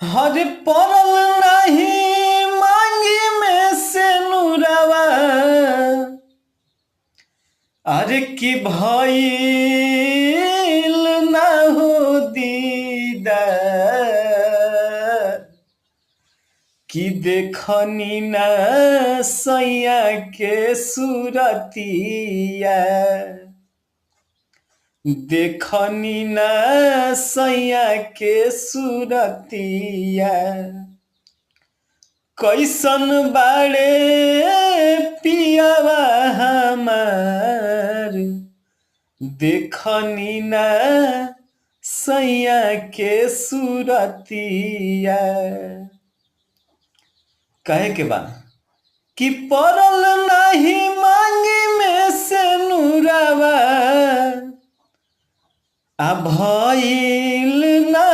हर पड़ल नहीं मांगी में से नुरावा अरे की भइल ना हो दीदार कि देखनी ना सैया के सूरतिया देखनी ना सैया के सूरतिया कैसन बाड़े पियावा हमार देखनी ना सैया के सूरतिया कहे के बा कि पड़ल नहीं मांगी में से नुरावा आ भइल ना